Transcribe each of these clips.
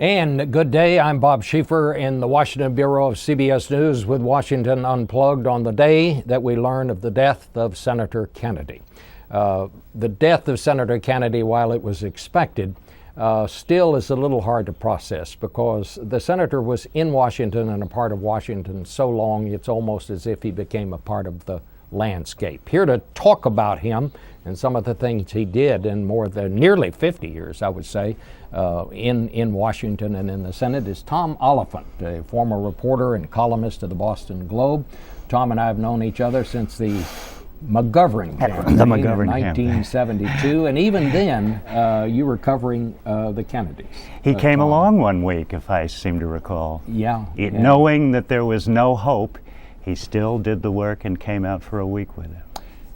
And good day, I'm Bob Schieffer in the Washington Bureau of CBS News with Washington Unplugged on the day that we learn of the death of Senator Kennedy. The death of Senator Kennedy, while it was expected, still is a little hard to process because the senator was in Washington and a part of Washington so long it's almost as if he became a part of the landscape. Here to talk about him and some of the things he did in more than nearly 50 years, I would say, in Washington and in the Senate is Tom Oliphant, a former reporter and columnist of the Boston Globe. Tom and I have known each other since the McGovern campaign in 1972, and even then you were covering the Kennedys. He came along one week, if I seem to recall. Yeah. Knowing that there was no hope, he still did the work and came out for a week with it.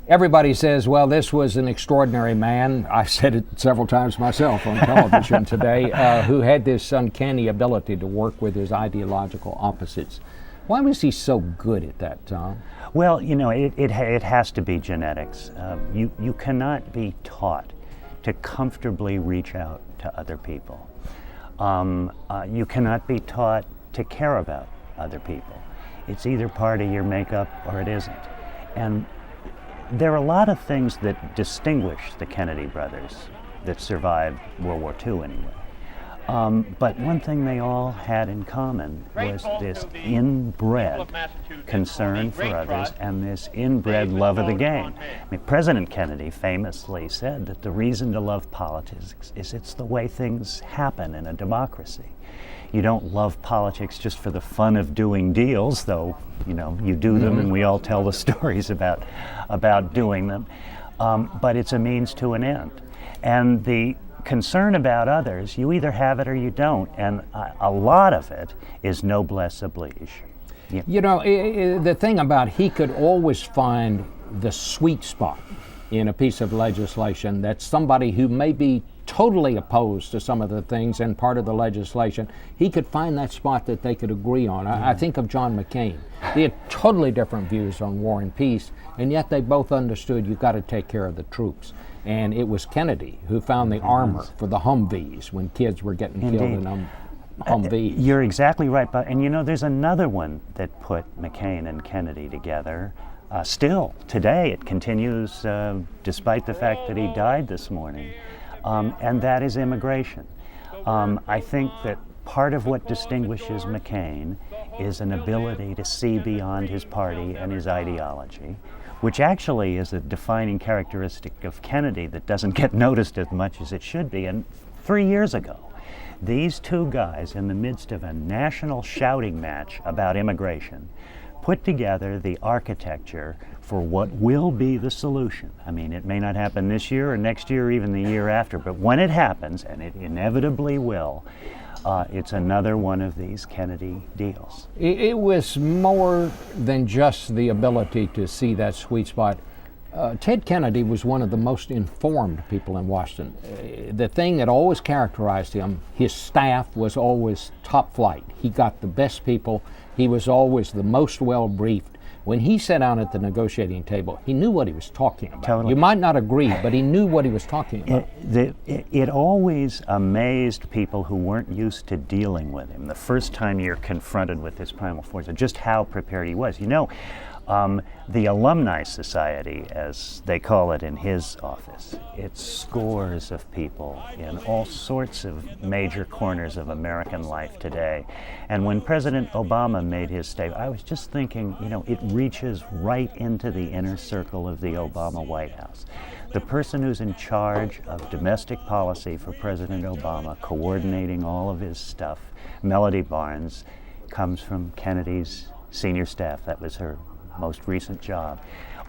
Everybody says, well, this was an extraordinary man. I've said it several times myself on television today, who had this uncanny ability to work with his ideological opposites. Why was he so good at that, Tom? Well, you know, it has to be genetics. You cannot be taught to comfortably reach out to other people. You cannot be taught to care about other people. It's either part of your makeup or it isn't. And there are a lot of things that distinguish the Kennedy brothers that survived World War II anyway. But one thing they all had in common was this inbred concern for others and this inbred love of the game. I mean, President Kennedy famously said that the reason to love politics is it's the way things happen in a democracy. You don't love politics just for the fun of doing deals, though, you know, you do them and we all tell the stories about doing them. But it's a means to an end. And the concern about others, you either have it or you don't, and a lot of it is noblesse oblige. Yeah. You know, the thing about he could always find the sweet spot in a piece of legislation that somebody who may be totally opposed to some of the things and part of the legislation, he could find that spot that they could agree on. I think of John McCain. They had totally different views on war and peace, and yet they both understood you've got to take care of the troops. And it was Kennedy who found the armor for the Humvees when kids were getting killed in Humvees. You're exactly right, but and you know, there's another one that put McCain and Kennedy together. Still, today it continues, despite the fact that he died this morning, and that is immigration. I think that part of what distinguishes McCain is an ability to see beyond his party and his ideology, which actually is a defining characteristic of Kennedy that doesn't get noticed as much as it should be. And 3 years ago, these two guys, in the midst of a national shouting match about immigration, put together the architecture for what will be the solution. I mean, it may not happen this year or next year or even the year after, but when it happens, and it inevitably will, it's another one of these Kennedy deals. It was more than just the ability to see that sweet spot. Ted Kennedy was one of the most informed people in Washington. The thing that always characterized him, his staff was always top flight. He got the best people. He was always the most well briefed. When he sat down at the negotiating table, he knew what he was talking about. Totally. You might not agree, but he knew what he was talking about. It always amazed people who weren't used to dealing with him the first time you're confronted with his primal force, just how prepared he was. You know, the Alumni Society, as they call it in his office, it's scores of people in all sorts of major corners of American life today. And when President Obama made his statement, I was just thinking, you know, it reaches right into the inner circle of the Obama White House. The person who's in charge of domestic policy for President Obama, coordinating all of his stuff, Melody Barnes, comes from Kennedy's senior staff. That was her most recent job.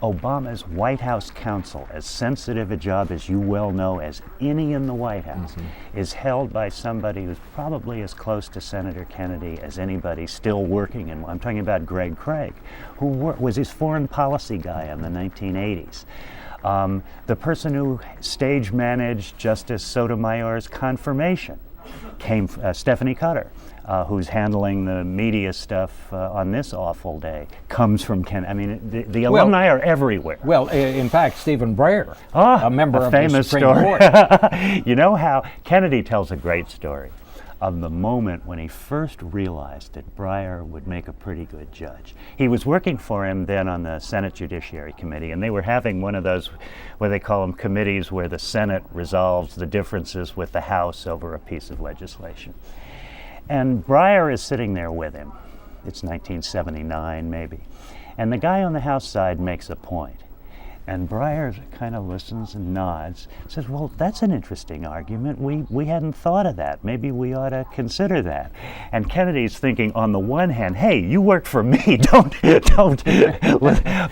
Obama's White House counsel, as sensitive a job as you well know as any in the White House, is held by somebody who's probably as close to Senator Kennedy as anybody still working. And I'm talking about Greg Craig, who was his foreign policy guy in the 1980s. The person who stage managed Justice Sotomayor's confirmation came Stephanie Cutter, who's handling the media stuff on this awful day, comes from Kennedy. I mean, the alumni are everywhere. Well, in fact, Stephen Breyer, a member of famous the Supreme story. Court. You know how Kennedy tells a great story. of the moment when he first realized that Breyer would make a pretty good judge. He was working for him then on the Senate Judiciary Committee, and they were having one of those, what they call them, committees where the Senate resolves the differences with the House over a piece of legislation. And Breyer is sitting there with him. It's 1979 maybe. And the guy on the House side makes a point. And Breyer kind of listens and nods, says, well, that's an interesting argument. We hadn't thought of that. Maybe we ought to consider that. And Kennedy's thinking, on the one hand, hey, you worked for me, don't.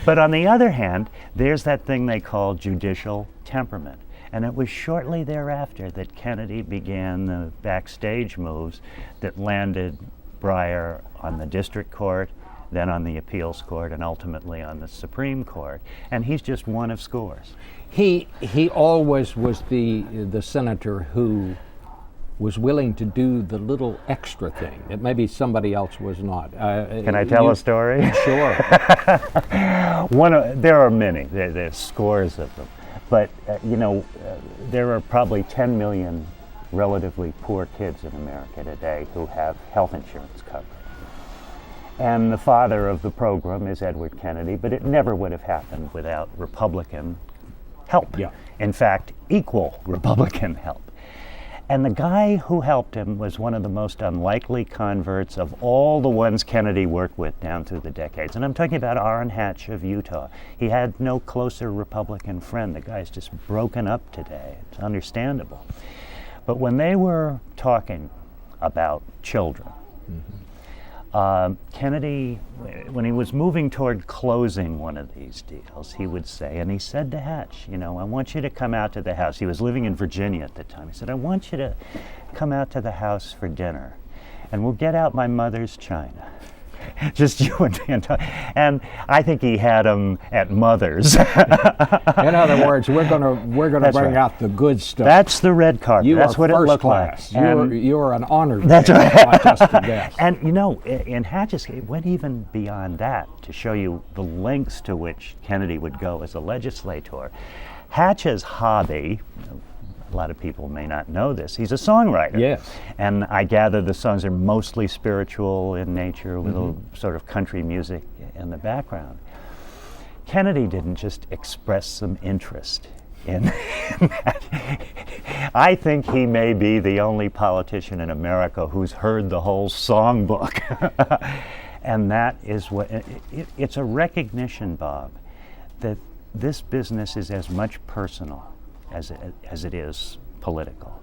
But on the other hand, there's that thing they call judicial temperament. And it was shortly thereafter that Kennedy began the backstage moves that landed Breyer on the district court, then on the appeals court, and ultimately on the Supreme Court. And he's just one of scores. He always was the senator who was willing to do the little extra thing that maybe somebody else was not. Can I tell a story? Sure. There are many. There's scores of them. But, there are probably 10 million relatively poor kids in America today who have health insurance coverage. And the father of the program is Edward Kennedy, but it never would have happened without Republican help. Yeah. In fact, equal Republican help. And the guy who helped him was one of the most unlikely converts of all the ones Kennedy worked with down through the decades. And I'm talking about Orrin Hatch of Utah. He had no closer Republican friend. The guy's just broken up today. It's understandable. But when they were talking about children, Kennedy, when he was moving toward closing one of these deals, he would say, and he said to Hatch, I want you to come out to the house. He was living in Virginia at the time. He said, I want you to come out to the house for dinner, and we'll get out my mother's china. Just you and me. And I think he had them at Mother's. In other words, we're gonna bring out the good stuff. That's the red carpet. That's what it looked like. You're an honored guest, right. Not just a guest. And in Hatch's case, it went even beyond that to show you the lengths to which Kennedy would go as a legislator. Hatch's hobby, a lot of people may not know this, he's a songwriter. Yes. And I gather the songs are mostly spiritual in nature with a sort of country music in the background. Kennedy didn't just express some interest in that. I think he may be the only politician in America who's heard the whole songbook. And that is what, it's a recognition, Bob, that this business is as much personal as it is political,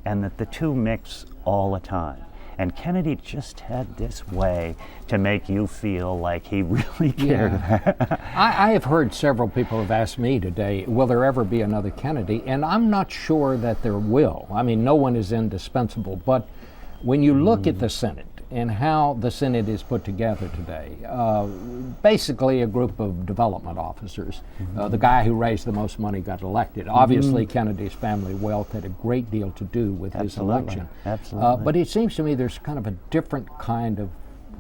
and that the two mix all the time. And Kennedy just had this way to make you feel like he really cared. Yeah. I have heard several people have asked me today, will there ever be another Kennedy? And I'm not sure that there will. I mean, no one is indispensable, but when you look at the Senate and how the Senate is put together today, basically a group of development officers. The guy who raised the most money got elected. Obviously, Kennedy's family wealth had a great deal to do with his election. Absolutely. But it seems to me there's kind of a different kind of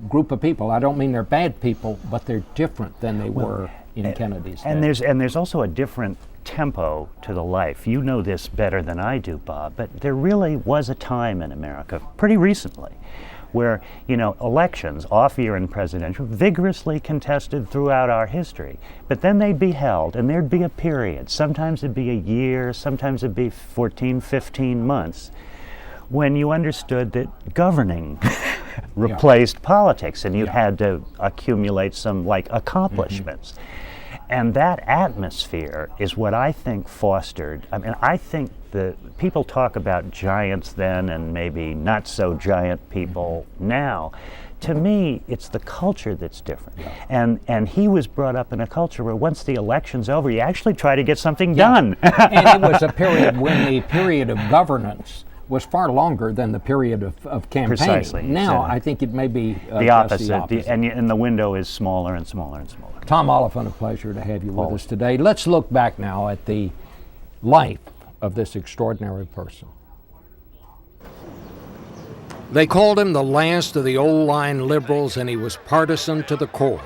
group of people. I don't mean they're bad people, but they're different than they were in Kennedy's day. And there's also a different tempo to the life. You know this better than I do, Bob, but there really was a time in America, pretty recently, where, elections, off-year and presidential, vigorously contested throughout our history. But then they'd be held, and there'd be a period. Sometimes it'd be a year, sometimes it'd be 14, 15 months, when you understood that governing replaced politics, and you had to accumulate some, accomplishments. And that atmosphere is what I think fostered. I mean, I think the people talk about giants then and maybe not so giant people now. To me, it's the culture that's different. And he was brought up in a culture where once the election's over, you actually try to get something done. And it was a period when the period of governance was far longer than the period of campaigning. Precisely. Now, I think it may be the opposite. And the window is smaller and smaller and smaller. Tom Oliphant, a pleasure to have you with us today. Let's look back now at the life of this extraordinary person. They called him the last of the old line liberals, and he was partisan to the core.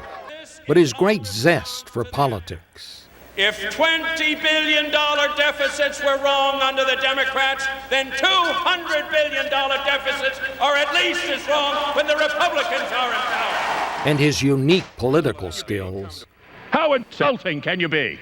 But his great zest for politics, If $20 billion deficits were wrong under the Democrats, then $200 billion deficits are at least as wrong when the Republicans are in power. And his unique political skills. How insulting can you be?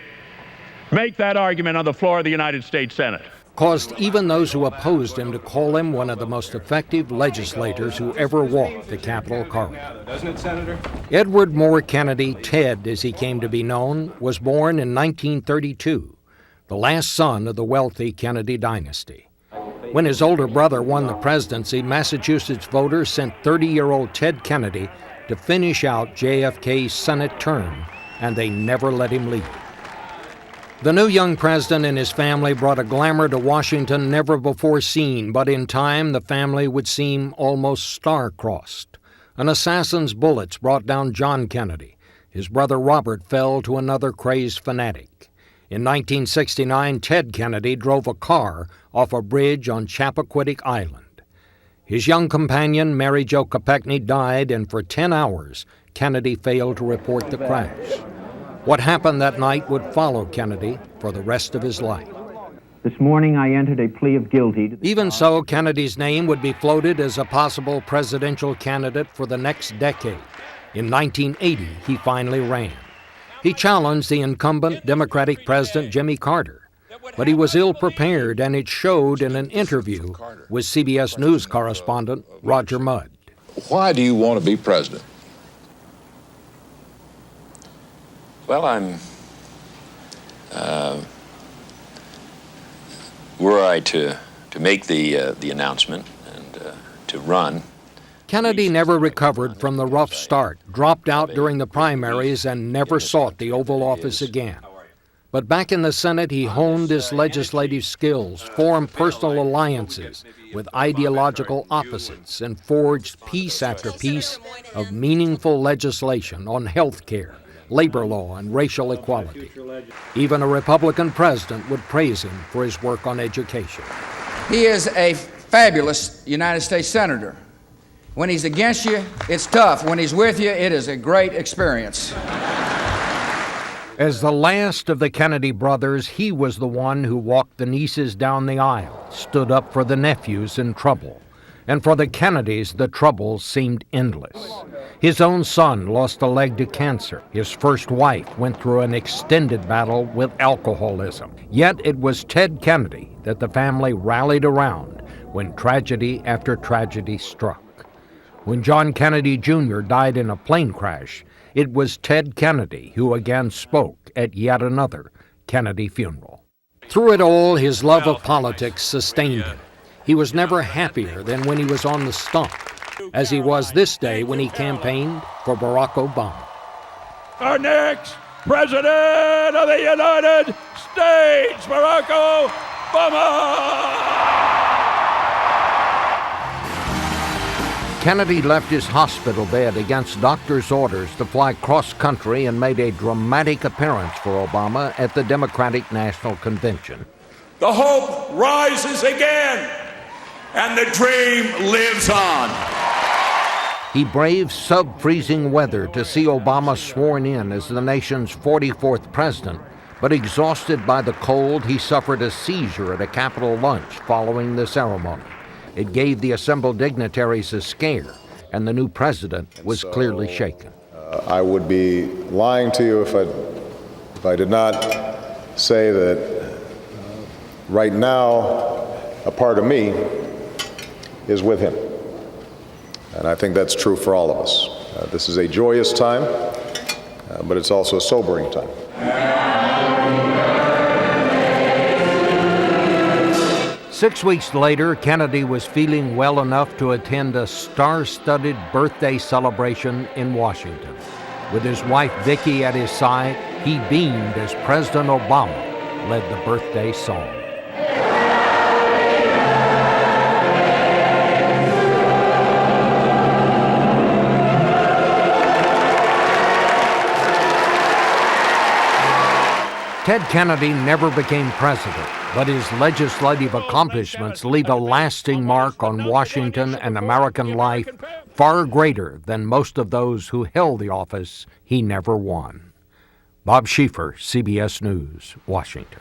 Make that argument on the floor of the United States Senate. Caused even those who opposed him to call him one of the most effective legislators who ever walked the Capitol corridor. Doesn't it, Senator? Edward Moore Kennedy, Ted as he came to be known, was born in 1932, the last son of the wealthy Kennedy dynasty. When his older brother won the presidency, Massachusetts voters sent 30-year-old Ted Kennedy to finish out JFK's Senate term, and they never let him leave. The new young president and his family brought a glamour to Washington never before seen, but in time the family would seem almost star-crossed. An assassin's bullets brought down John Kennedy. His brother Robert fell to another crazed fanatic. In 1969, Ted Kennedy drove a car off a bridge on Chappaquiddick Island. His young companion, Mary Jo Kopechne, died, and for 10 hours, Kennedy failed to report the crash. What happened that night would follow Kennedy for the rest of his life. This morning I entered a plea of guilty. Even so, Kennedy's name would be floated as a possible presidential candidate for the next decade. In 1980, he finally ran. He challenged the incumbent Democratic President Jimmy Carter, but he was ill-prepared, and it showed in an interview with CBS News correspondent Roger Mudd. Why do you want to be president? Well, were I to make the announcement and to run. Kennedy never recovered from the rough start, dropped out during the primaries, and never sought the Oval Office again. But back in the Senate, he honed his legislative skills, formed personal alliances with ideological opposites, and forged piece after piece of meaningful legislation on health care, labor law, and racial equality. Even a Republican president would praise him for his work on education. He is a fabulous United States Senator. When he's against you, it's tough. When he's with you, it is a great experience. As the last of the Kennedy brothers, he was the one who walked the nieces down the aisle, stood up for the nephews in trouble. And for the Kennedys, the troubles seemed endless. His own son lost a leg to cancer. His first wife went through an extended battle with alcoholism. Yet it was Ted Kennedy that the family rallied around when tragedy after tragedy struck. When John Kennedy Jr. died in a plane crash, it was Ted Kennedy who again spoke at yet another Kennedy funeral. Through it all, his love of politics sustained him. He was never happier than when he was on the stump, as he was this day when he campaigned for Barack Obama. Our next President of the United States, Barack Obama! Kennedy left his hospital bed against doctors' orders to fly cross-country and made a dramatic appearance for Obama at the Democratic National Convention. The hope rises again, and the dream lives on. He braved sub-freezing weather to see Obama sworn in as the nation's 44th president, but exhausted by the cold, he suffered a seizure at a Capitol lunch following the ceremony. It gave the assembled dignitaries a scare, and the new president was clearly shaken. I would be lying to you if I did not say that right now a part of me is with him. And I think that's true for all of us. This is a joyous time, but it's also a sobering time. 6 weeks later, Kennedy was feeling well enough to attend a star-studded birthday celebration in Washington. With his wife Vicki at his side, he beamed as President Obama led the birthday song. Ted Kennedy never became president, but his legislative accomplishments leave a lasting mark on Washington and American life far greater than most of those who held the office he never won. Bob Schieffer, CBS News, Washington.